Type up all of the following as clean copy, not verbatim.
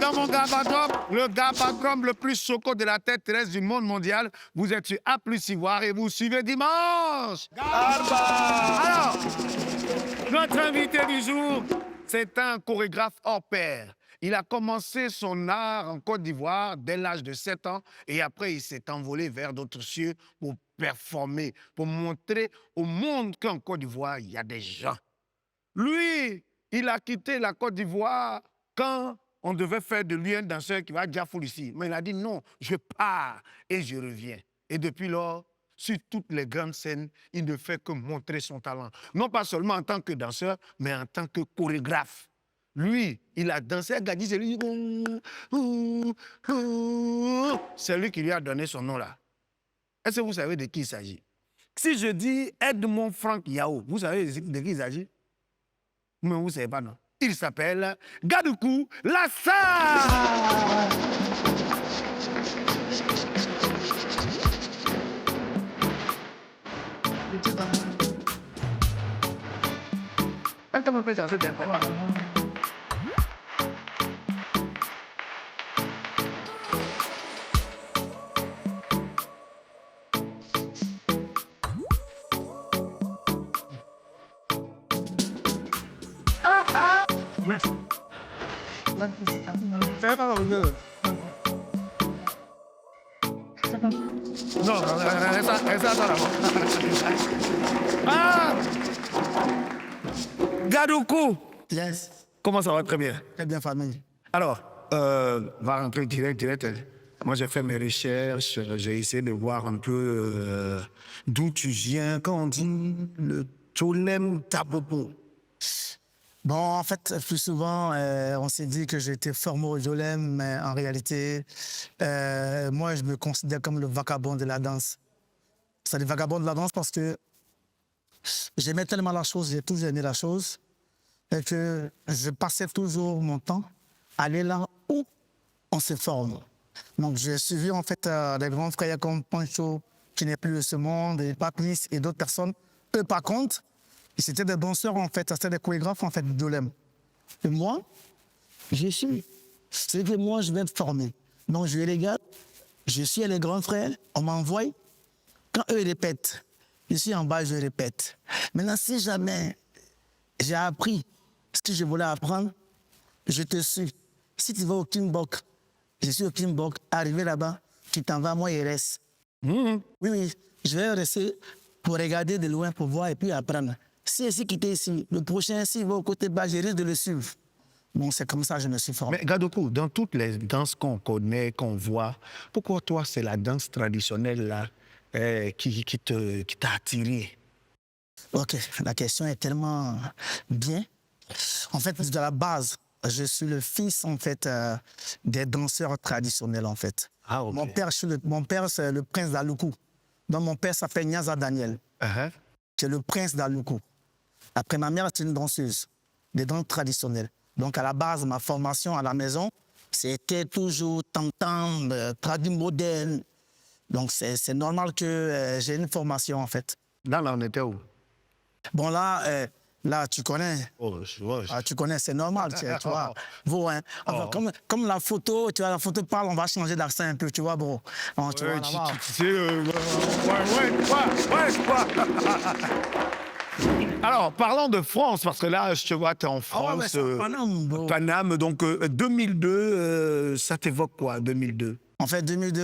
dans mon Gabadrop, le Gabadrop le plus choco de la tête terrestre du monde mondial. Vous êtes sur A+ Ivoire et vous suivez dimanche. Alors, notre invité du jour, c'est un chorégraphe hors pair. Il a commencé son art en Côte d'Ivoire dès l'âge de 7 ans et après il s'est envolé vers d'autres cieux pour performer, pour montrer au monde qu'en Côte d'Ivoire, il y a des gens. Lui, il a quitté la Côte d'Ivoire quand on devait faire de lui un danseur qui va à Diafoul ici. Mais il a dit non, je pars et je reviens. Et depuis lors, sur toutes les grandes scènes, il ne fait que montrer son talent. Non pas seulement en tant que danseur, mais en tant que chorégraphe. Lui, il a dansé à Gadi, c'est lui. C'est lui qui lui a donné son nom-là. Est-ce que vous savez de qui il s'agit? Si je dis Edmond Frank Yao, vous savez de qui il s'agit? Mais vous ne savez pas, non? Il s'appelle Gadoukou Lassar. Non, esa Ah! Gadoukou! Yes, Comment ça va? Très bien. très bien famille. Alors, va rentrer direct. Moi, j'ai fait mes recherches, j'ai essayé de voir un peu d'où tu viens, quand on dit le Tolem Tabobo. Bon, en fait, plus souvent, on s'est dit que j'étais formé au Jolem, mais en réalité, moi, je me considère comme le vagabond de la danse. C'est le vagabond de la danse parce que j'aimais tellement la chose, j'ai toujours aimé la chose, et que je passais toujours mon temps à aller là où on se forme. Donc, j'ai suivi en fait des grands frères comme Pancho, qui n'est plus de ce monde, et Papis et d'autres personnes. Eux, par contre, c'était des danseurs en fait, c'était des chorégraphes en fait de Jolem. Et moi, c'est que moi, je vais me former. Donc, je les gars, je suis les grands frères, on m'envoie. Quand eux répètent, je suis en bas, je répète. Maintenant, si jamais j'ai appris ce que je voulais apprendre, je te suis. Si tu vas au Kimbok, je suis au Kimbok, arrivé là-bas, tu t'en vas, moi, il reste. Oui, je vais rester pour regarder de loin, pour voir et puis apprendre. Si ici quitté ici, le prochain, s'il va au côté bas, je risque de le suivre. Bon, c'est comme ça que je me suis formé. Mais Gadoukou, dans toutes les danses qu'on connaît, qu'on voit, pourquoi toi, c'est la danse traditionnelle là qui t'a attiré? Ok, la question est tellement bien. En fait, de la base, je suis le fils en fait des danseurs traditionnels en fait. Ah, ok. Mon père, c'est le prince d'Aloukou. Donc mon père s'appelle Nyaza Daniel. C'est le prince d'Aloukou. Après, ma mère, c'est une danseuse, des danses traditionnelles. Donc, à la base, ma formation à la maison, c'était toujours tam-tam, traduit moderne. Donc, c'est normal que j'ai une formation, en fait. Là, on était où? Bon, là, tu connais. Oh, Tu connais, c'est normal, tu vois. Bon, hein. Enfin, comme la photo, tu vois, la photo parle, on va changer d'accent un peu, tu vois, bon. Bon, tu vois, là-bas. Alors, parlons de France, parce que là, je te vois, tu es en France. Paname, bro. Paname, donc 2002, ça t'évoque quoi, 2002? En fait, 2002,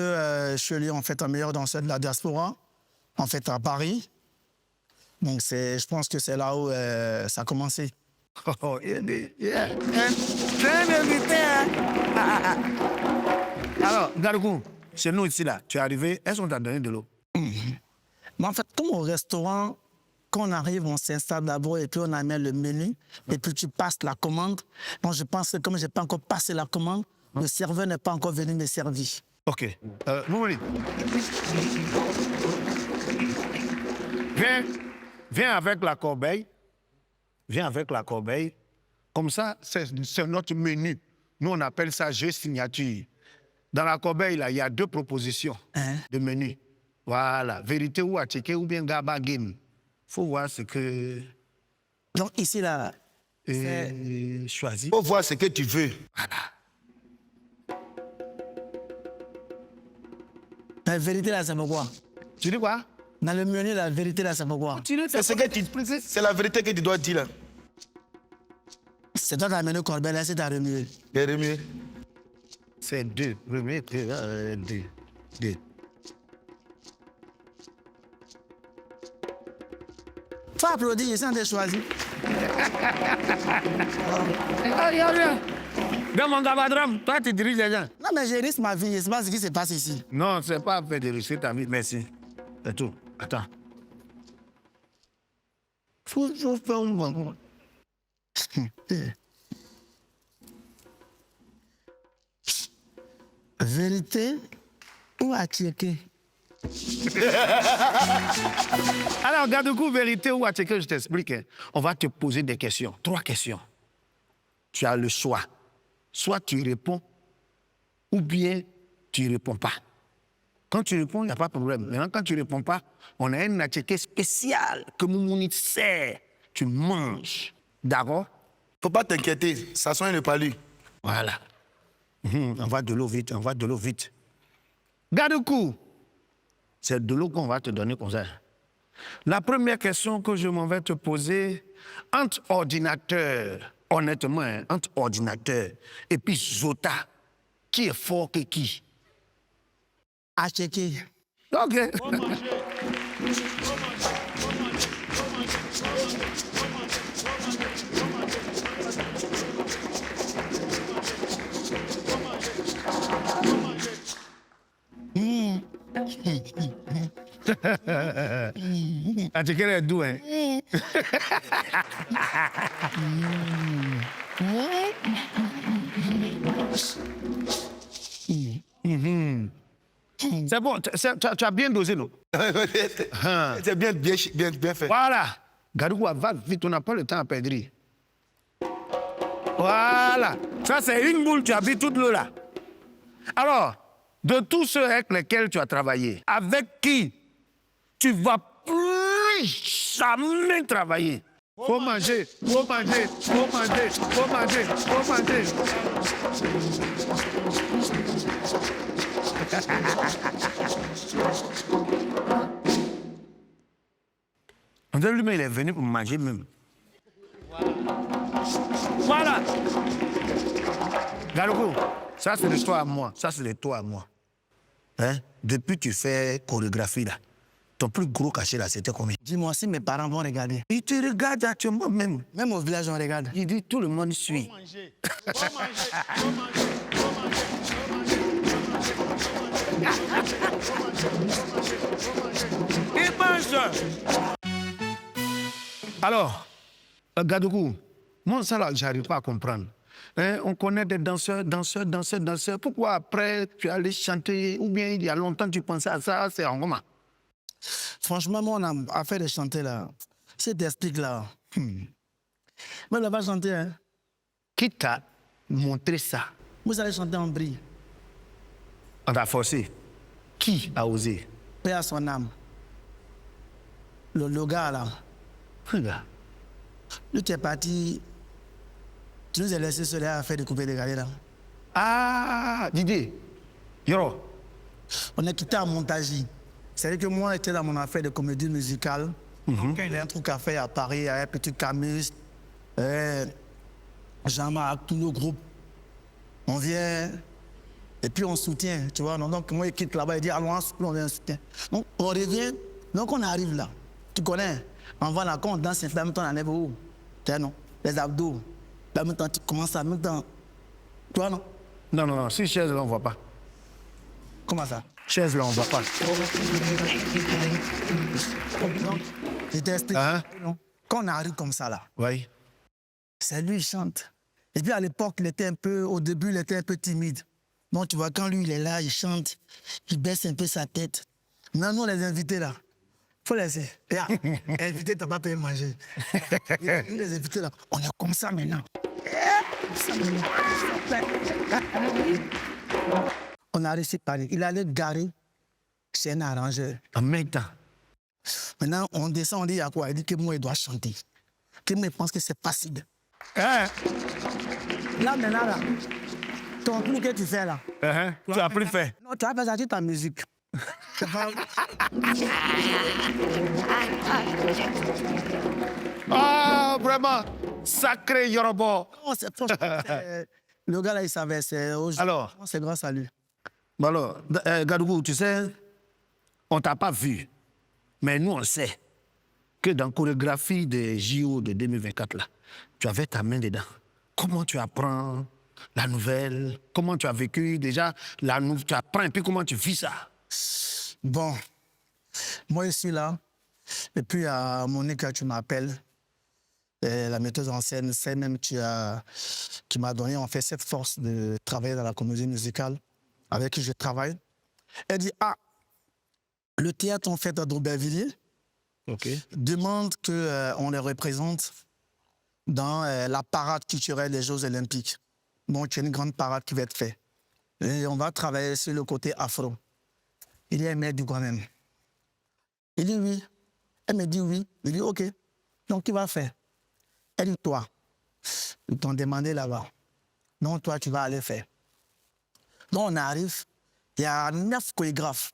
je suis élu en fait un meilleur danseur de la diaspora, en fait à Paris. Donc je pense que c'est là où ça a commencé. Oh, yeah. C'est un invité, hein? Alors, Gadoukou, chez nous ici, là, tu es arrivé, est-ce qu'on t'a donné de l'eau? Mais en fait, comme au restaurant, quand on arrive, on s'installe d'abord et puis on amène le menu. Et puis tu passes la commande. Donc je pense que comme je n'ai pas encore passé la commande, le serveur n'est pas encore venu me servir. OK. Moumouni. Viens avec la corbeille. Viens avec la corbeille. Comme ça, c'est notre menu. Nous, on appelle ça jeu signature. Dans la corbeille, là, il y a 2 propositions de menu. Voilà. Vérité ou Attiqué ou bien Gaba Game. Il faut voir ce que... Donc ici, là, choisis. Il faut voir ce que tu veux. Voilà. La vérité, là, c'est pourquoi? Tu dis quoi? Dans le menu, la vérité, là, c'est pourquoi? C'est la vérité que tu dois dire là. C'est toi qui as amené Corbet, là, c'est ta remué. Les remuer. C'est deux. Deux. Faut applaudir, c'est un des choisis. Demande à Badram, toi tu diriges les gens. Non, mais je risque ma vie, je ne sais pas ce qui se passe ici. Non, c'est pas fait de risquer ta vie, merci. C'est tout. Attends. Faut faire un bon. Vérité ou à checker? Alors, garde le coup, vérité ou à checker, je t'explique. Hein. On va te poser des questions, 3 questions. Tu as le choix. Soit tu réponds, ou bien tu ne réponds pas. Quand tu réponds, il n'y a pas de problème. Maintenant, quand tu ne réponds pas, on a un attiqué spécial que Moumouni sert. Tu manges. D'accord? Faut pas t'inquiéter, ça soigne le palu. Voilà. On va de l'eau vite, on va de l'eau vite. Garde le coup. C'est de l'eau qu'on va te donner comme ça. La première question que je m'en vais te poser, entre ordinateur, honnêtement, hein, entre ordinateur et puis Zota, qui est fort que qui? À checker. OK. Ah, tu quieres doux, hein? C'est bon, tu as bien dosé, non? C'est bien fait. Voilà. Gadou, va vite, on n'a pas le temps à perdre. Voilà. Ça, c'est une boule, tu as bu toute l'eau là. Alors, de tous ceux avec lesquels tu as travaillé, avec qui tu vas plus jamais travailler? Faut manger, faut manger, faut manger, faut manger, faut manger. On dirait lui-même, il est venu pour manger même. Voilà. Galoukou, ça c'est de toi à moi, ça c'est de toi à moi. Hein? Depuis que tu fais chorégraphie là, ton plus gros cachet là, c'était combien? Dis-moi si mes parents vont regarder. Ils te regardent actuellement même. Même au village, on regarde. Il dit tout le monde suit. Il mange. Alors, Gadougou, moi ça là, j'arrive pas à comprendre. Hein, on connaît des danseurs. Pourquoi après tu es allé chanter ou bien il y a longtemps tu pensais à ça, c'est en comment? Franchement, moi, on a affaire de chanter là. Je t'explique là. Moi, je vais chanter, hein. Qui t'a montré ça? Vous allez chanter en brie. On t'a forcé. Qui a osé? Paix à son âme. Le gars là. Regarde. Lui, tu es parti. Tu nous as laissé seuls à faire découper les galets là. Ah, Didier. Yoro. On est quitté à Montagie. C'est-à-dire que moi, j'étais dans mon affaire de comédie musicale. Quand il y a un truc à faire à Paris, il y a un petit Camus, Jean-Marc, tous nos groupes. On vient et puis on soutient, tu vois. Donc moi, je quitte là-bas et dit, allons, on vient soutien. Donc on revient, donc on arrive là. Tu connais, on va là, quand on danse, en même temps, on enlève où? Tu sais, non? Les abdos. En même temps, tu commences en même temps. Tu vois, non? Non, si chaise là, on ne voit pas. Comment ça? Chaise là, on ne voit pas. Je t'explique. Quand on arrive comme ça là, Oui. c'est lui qui chante. Et puis à l'époque, au début, il était un peu timide. Donc tu vois, quand lui, il est là, il chante, il baisse un peu sa tête. Maintenant, nous, les invités là, il faut laisser. Invité, tu n'as pas payé manger. Nous, les invités là, on est comme ça maintenant. On a réussi par il allait garer chez un arrangeur. En même temps. Maintenant, on descend, on dit à quoi? Il dit que moi, il doit chanter. Que moi, il pense que c'est facile. Hein? Là, maintenant, là, ton truc que tu fais là. Tu as plus fait. Non, tu as pas sorti ta musique. Ah, vraiment, sacré Yoruba. Oh, le gars là, il savait. Alors? C'est grâce à lui. Bon alors, Gadougou, tu sais, on t'a pas vu, mais nous, on sait que dans la chorégraphie des JO de 2024, là, tu avais ta main dedans. Comment tu apprends la nouvelle? Comment tu as vécu déjà la nouvelle? Tu apprends et puis comment tu vis ça? Bon, moi, je suis là. Et puis, à Monique, tu m'appelles. La metteuse en scène, c'est même qui m'a donné en fait cette force de travailler dans la comédie musicale avec qui je travaille. Elle dit, ah, le théâtre en fait à d'Aubervilliers demande qu'on les représente dans la parade culturelle des Jeux Olympiques. Donc, il y a une grande parade qui va être faite. Et on va travailler sur le côté afro. Il y a un maître du quand même. Il dit oui. Elle me dit oui. Il dit OK. Donc, qui va faire? Elle dit toi. Ils t'ont demandé là-bas. Non, toi, tu vas aller faire. Donc, on arrive. Il y a 9 chorégraphes.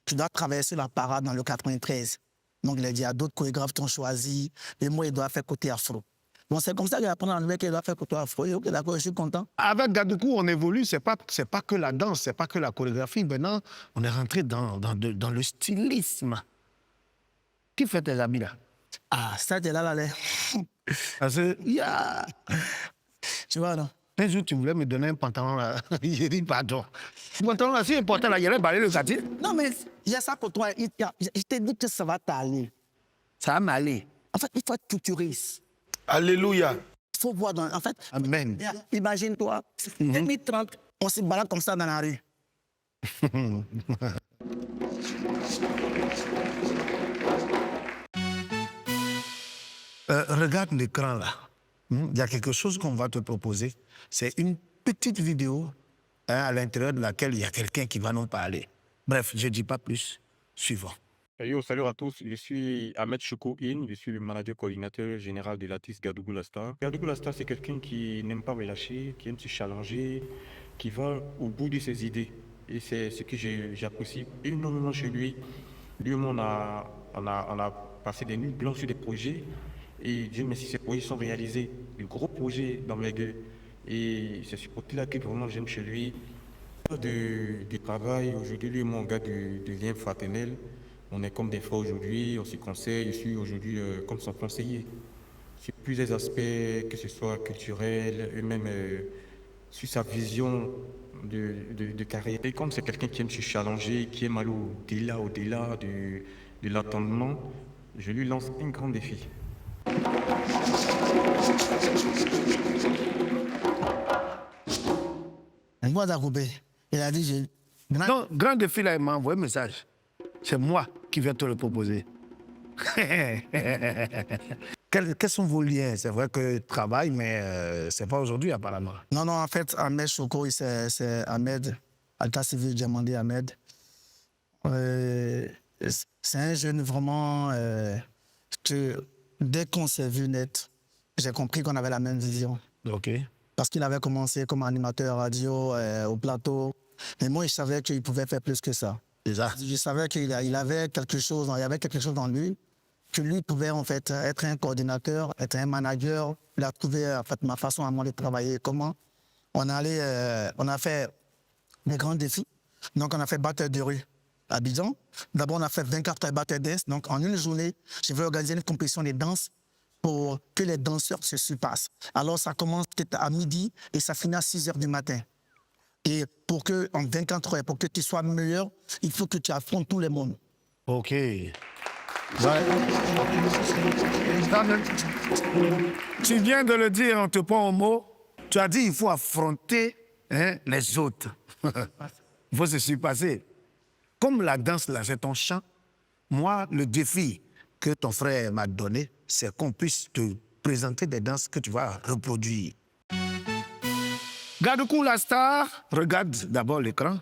Tu dois travailler sur la parade dans le 93. Donc, il a dit, il y a d'autres chorégraphes qui ont choisi. Et moi, il doit faire côté afro. Bon, c'est comme ça qu'il apprend la nouvelle qu'il doit faire côté afro. Et OK, d'accord, je suis content. Avec Gadougou, on évolue. C'est pas que la danse, c'est pas que la chorégraphie. Maintenant, on est rentré dans le stylisme. Qui fait tes habits là? Ah, ça, t'es là, là. Parce que, Yeah. Tu vois, non? un jour, tu voulais me donner un pantalon là. J'ai dit pardon. Ce pantalon là, si important là, il allait balayer le quartier. Non, mais il y a ça pour toi. Je t'ai dit que ça va t'aller. Ça va m'aller. En fait, il faut être culturiste. Alléluia. Il faut voir dans... En fait, Amen. imagine-toi, 2030, on se balade comme ça dans la rue. Regarde l'écran là. Il y a quelque chose qu'on va te proposer. C'est une petite vidéo à l'intérieur de laquelle il y a quelqu'un qui va nous parler. Bref, je ne dis pas plus. Suivant. Yo, salut à tous, je suis Ahmed Chouko-In, je suis le manager coordinateur général de l'artiste Gadougou Lastar. Gadougou Lastar, c'est quelqu'un qui n'aime pas relâcher, qui aime se challenger, qui va au bout de ses idées. Et c'est ce que j'apprécie énormément chez lui. Lui, on a passé des nuits blanches sur des projets. Et Dieu merci, ces projets sont réalisés. De gros projets dans mes gueules. Et c'est ce côté-là que vraiment j'aime chez lui. Du travail, aujourd'hui, lui et moi, on garde du lien fraternel. On est comme des frères aujourd'hui, on se conseille. Je suis aujourd'hui comme son conseiller. Sur plusieurs aspects, que ce soit culturel, et même sur sa vision de carrière. Et comme c'est quelqu'un qui aime se challenger, qui aime aller au-delà de l'entendement, je lui lance un grand défi. Moi, Dagoubé, il a dit, Non, grand défi là, il m'a envoyé un message. C'est moi qui viens te le proposer. Quels sont vos liens? C'est vrai que tu travailles, mais c'est pas aujourd'hui apparemment. Non, en fait, Ahmed Chouko, c'est Ahmed, Alta Civil Diamandé Ahmed. C'est un jeune vraiment que dès qu'on s'est vu net, j'ai compris qu'on avait la même vision. OK. Parce qu'il avait commencé comme animateur radio au plateau. Mais moi, je savais qu'il pouvait faire plus que ça. Déjà. Je savais qu'il avait quelque chose, il y avait quelque chose dans lui, que lui pouvait en fait être un coordinateur, être un manager. Il a trouvé en fait ma façon à moi de travailler. Comment on a fait des grands défis. Donc on a fait batteur de rue à Abidjan. D'abord on a fait 24 heures batteur dance. Donc en une journée, je vais organiser une compétition de danse pour que les danseurs se surpassent. Alors ça commence à midi et ça finit à 6 heures du matin. Et pour que, en 24 heures, pour que tu sois meilleur, il faut que tu affrontes tout le monde. OK. Tu viens de le dire, on te prend au mot. Tu as dit il faut affronter les autres. Il faut se surpasser. Comme la danse, là, c'est ton chant, moi, le défi que ton frère m'a donné, c'est qu'on puisse te présenter des danses que tu vas reproduire. Gadougou Lastar, regarde d'abord l'écran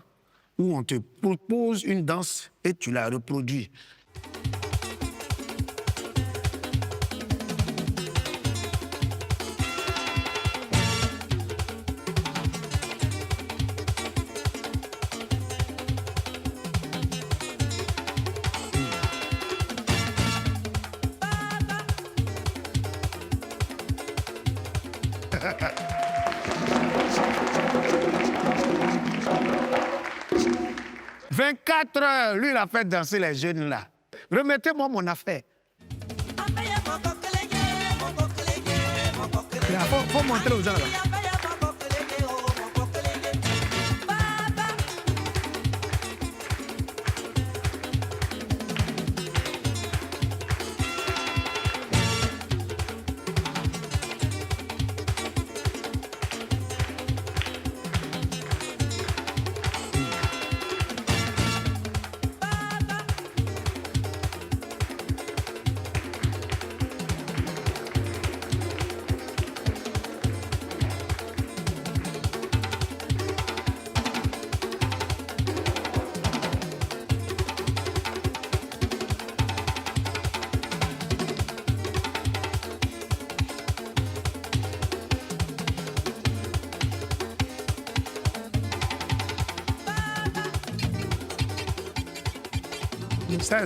où on te propose une danse et tu la reproduis. « 24 heures, lui, il a fait danser les jeunes là. Remettez-moi mon affaire. Il faut montrer aux gens là.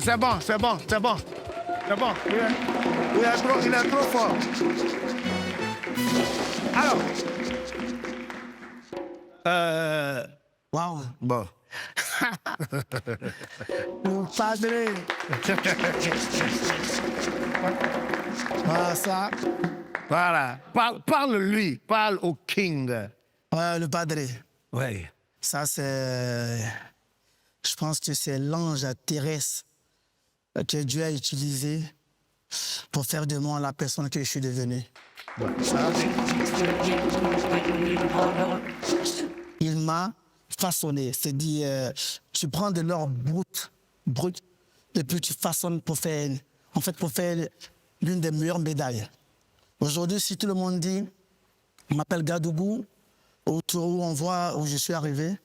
C'est bon, c'est bon, c'est bon. C'est bon. Il est trop fort. Alors. Waouh. Bon. Le padre. Voilà ça. Voilà. Parle-lui. Parle au king. Ouais, le padre. Oui. Ça, c'est... Je pense que c'est l'ange terrestre que Dieu a utilisé pour faire de moi la personne que je suis devenue. Ça, il m'a façonné. C'est-à-dire, tu prends de l'or brut, et puis tu façonnes pour faire l'une des meilleures médailles. Aujourd'hui, si tout le monde dit, on m'appelle Gadougou, autour où on voit où je suis arrivé,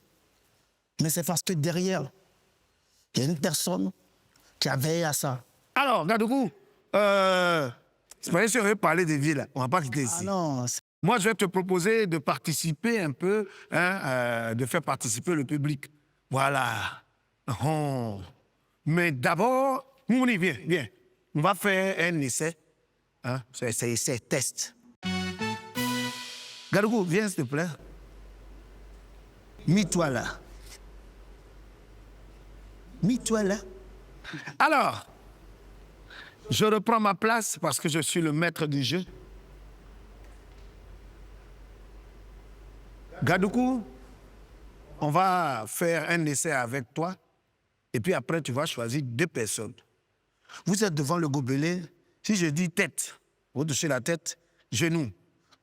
mais c'est parce que derrière, il y a une personne qui a veillé à ça. Alors, Gadougou, c'est pas si on veut parler des villes, on ne va pas quitter ici. Ah non, Moi, je vais te proposer de participer un peu, de faire participer le public. Voilà. Oh. Mais d'abord, Mouni, viens. On va faire un essai. Hein? C'est essai, test. Gadougou, viens, s'il te plaît. Mis-toi là. Mis-toi là. Alors, je reprends ma place parce que je suis le maître du jeu. Gadougou, on va faire un essai avec toi et puis après, tu vas choisir 2 personnes. Vous êtes devant le gobelet. Si je dis tête, vous touchez la tête, genou,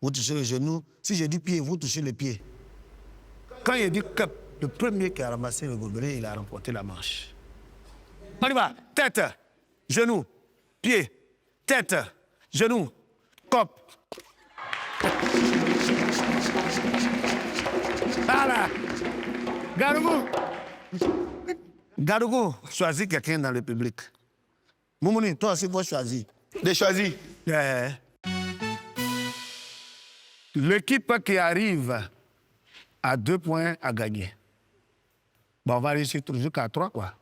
vous touchez le genou. Si je dis pied, vous touchez le pied. Quand il dit cup, le premier qui a ramassé le gobelet, il a remporté la manche. On y va. Tête, genou, pied, tête, genou, cop. Voilà. Gadougou, choisis quelqu'un dans le public. Moumouni, toi aussi, faut choisir. De choisir. L'équipe qui arrive à 2 points a gagné. Bon, on va réussir toujours qu'à 3, quoi.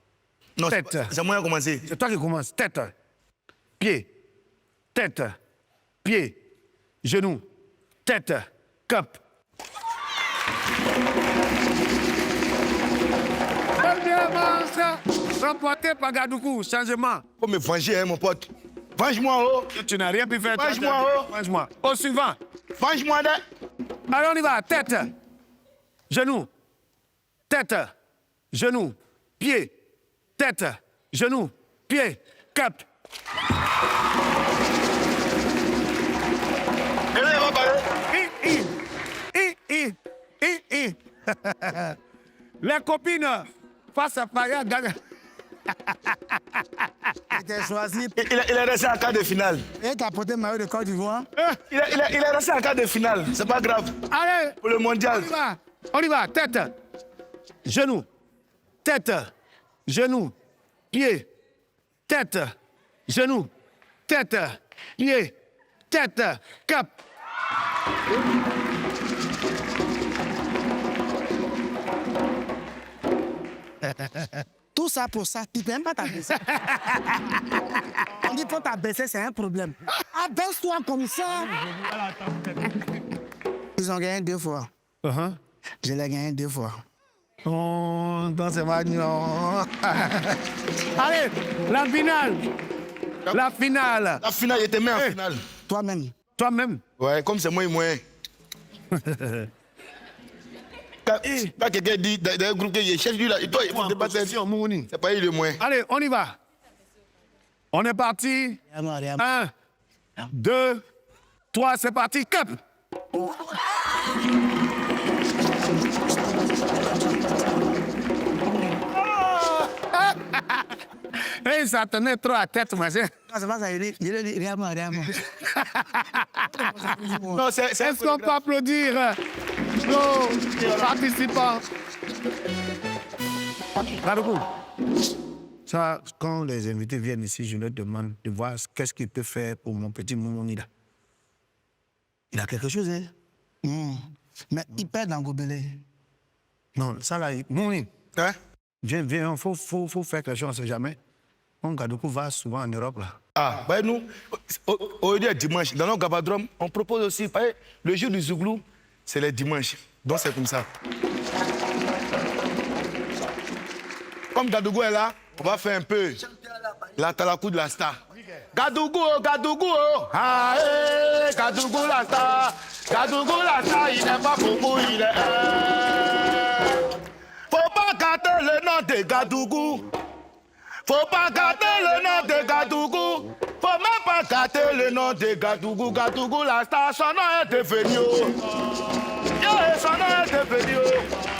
Non, Tête. c'est moi qui ai commencé. C'est toi qui commences. Tête, pied, genou, tête, cup. Premier manche remporté par Gadougou. Changement. Faut me venger, hein, mon pote. Venge-moi, oh. Tu n'as rien pu faire. Venge-moi, oh. Venge-moi. Au suivant. Venge-moi, là. Allez, on y va. Tête, genou, tête, genou, pied, tête, genou, pied, cap. Et là, il va parler. Les copines, face à Faya, gagne. il t'a choisi Il est resté en quart de finale. et t'as porté le maillot de Côte d'Ivoire. Il est resté en quart de finale. C'est pas grave. Allez, Pour le mondial. on y va. Tête, genou, pied, tête, genou, tête, pied, tête, cap. Tout ça pour ça, tu ne peux même pas t'abaisser. On dit faut t'abaisser, c'est un problème. Abaisse-toi comme ça. Ils ont gagné 2 fois. Uh-huh. Je l'ai gagné 2 fois. Oh, non, c'est mignon. Allez, la finale. La finale. La finale, il était meilleur en Hey. finale. Toi-même. Toi-même. Ouais, comme c'est moi et moi. Quand quelqu'un dit dans un groupe qu'il cherche lui là, et toi, il faut te battre. Mouni. C'est pas il le moins. Allez, on y va. On est parti. 1, 2, 3, c'est parti. Cap. Hey, ça tenait trop à tête, moi. Non, c'est pas ça, il est réellement. Non, c'est Est-ce qu'on peut applaudir nos participants? Kadoukou, ça, quand les invités viennent ici, je leur demande de voir qu'est-ce qu'il peut faire pour mon petit Moumouni là. Il a quelque chose, hein? Mais il perd dans Gobelé. Non, ça là, Moumouni, Hein? viens, il faut faire quelque chose, on ne sait jamais. Mon Kadoukou va souvent en Europe là. Ah, bah nous, aujourd'hui est dimanche, dans nos gabadromes, on propose aussi, bah, le jour du Zouglou, c'est le dimanche. Donc c'est comme ça. Comme Gadougou est là, on va faire un peu la talakou de la star. Gadougou, Gadougou, ah, Gadougou la star. Gadougou la star, il n'est pas beaucoup, il est Faut pas gâter le nom de Gadougou. Faut pas gâter le nom de Gadougou. Faut même pas gâter le nom de Gadougou. Gadougou la star, son nom est devenu. Yeah, son nom est devenu.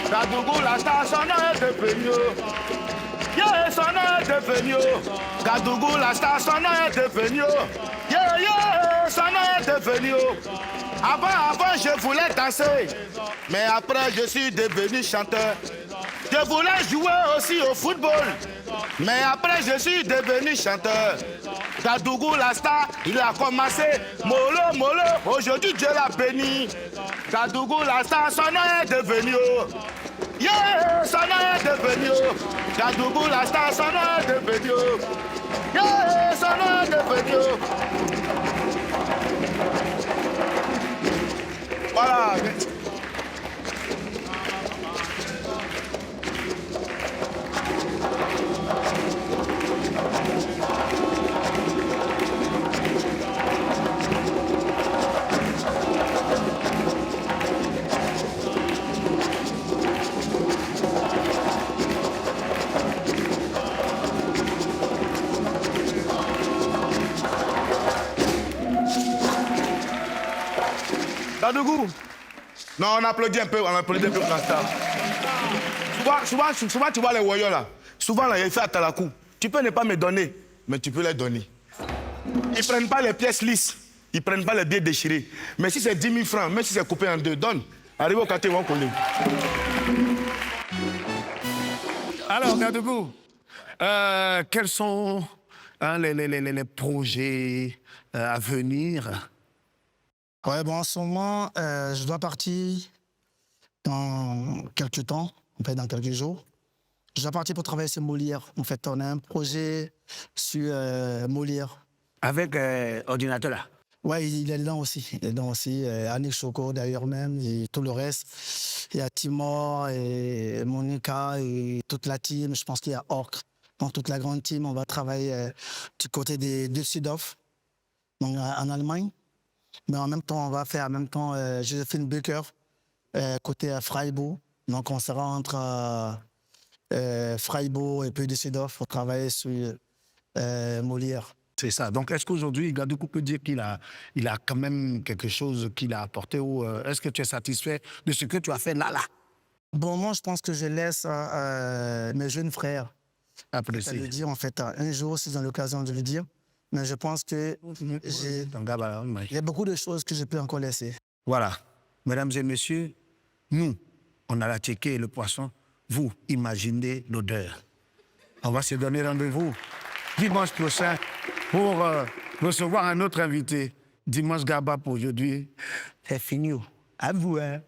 Gadougou la star, son nom est devenu. Yeah, son nom est devenu. Gadougou la star, son nom est devenu. Yeah, son nom est devenu. Avant, je voulais danser. Mais après, je suis devenu chanteur. Je voulais jouer aussi au football. Mais après, je suis devenu chanteur. Gadougou la star, il a commencé. Molo, aujourd'hui Dieu l'a béni. Gadougou la star, son nom est devenu. Yeah, son nom est devenu. Gadougou la star, son nom est devenu. Yeah, son nom est devenu. Voilà. Gadougou. Non, on applaudit un peu pour la star. Souvent, tu vois les voyants là. Souvent, là, il fait à Talakou. Tu peux ne pas me donner, mais tu peux les donner. Ils ne prennent pas les pièces lisses. Ils ne prennent pas les billets déchirés. Mais si c'est 10 000 francs, même si c'est coupé en deux, donne. Arrive au quartier, on va coller. Alors, Gadougou, quels sont les projets à venir? Ouais, bon, en ce moment, je dois partir dans quelques temps, en fait, dans quelques jours. Je dois partir pour travailler sur Molière. En fait, on a un projet sur Molière. Avec ordinateur là? Ouais, il est dedans aussi. Il est dedans aussi. Annick Choco, d'ailleurs, même, et tout le reste. Il y a Timor et Monica et toute la team. Je pense qu'il y a Orc. Donc, toute la grande team, on va travailler du côté des Düsseldorf, donc en Allemagne. Mais en même temps, on va faire Joséphine Baker, côté Freiburg. Donc, on sera entre Freiburg et puis Düsseldorf pour travailler sur Molière. C'est ça. Donc, est-ce qu'aujourd'hui, Gadougou peut dire qu'il a quand même quelque chose qu'il a apporté ou est-ce que tu es satisfait de ce que tu as fait là? Bon, moi, je pense que je laisse mes jeunes frères Apprécié. le dire, en fait. Un jour, si j'ai l'occasion de le dire. Mais je pense que il y a beaucoup de choses que je peux encore laisser. Voilà. Mesdames et messieurs, nous, on a la tchéké et le poisson. Vous, imaginez l'odeur. On va se donner rendez-vous dimanche prochain pour recevoir un autre invité. Dimanche Gaba pour aujourd'hui. C'est fini. À vous, hein.